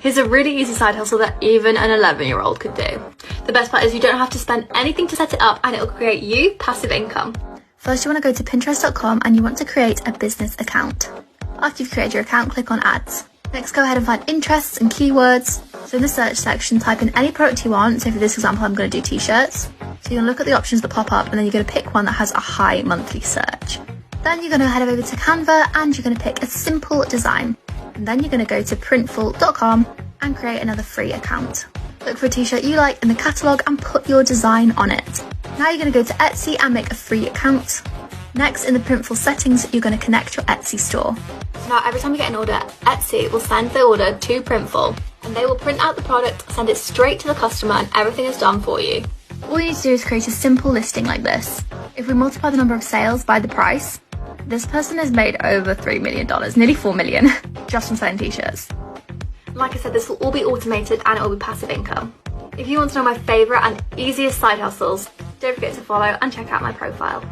Here's a really easy side hustle that even an 11-year-old could do. The best part is you don't have to spend anything to set it up, and it'll create you passive income. First, you want to go to Pinterest.com and you want to create a business account. After you've created your account, click on ads. Next, go ahead and find interests and keywords. So in the search section, type in any product you want. So for this example, I'm going to do t-shirts. So you're going to look at the options that pop up, and then you're going to pick one that has a high monthly search. Then you're going to head over to Canva and you're going to pick a simple design. And then you're going to go to printful.com and create another free account. Look for a t-shirt you like in the catalogue and put your design on it. Now you're going to go to Etsy and make a free account. Next, in the Printful settings, you're going to connect your Etsy store. So now every time you get an order, Etsy will send the order to Printful, and they will print out the product, send it straight to the customer, and everything is done for you. All you need to do is create a simple listing like this. If we multiply the number of sales by the price, this person has made over $3 million, nearly $4 million, just from selling t-shirts. Like I said, this will all be automated and it will be passive income. If you want to know my favourite and easiest side hustles, don't forget to follow and check out my profile.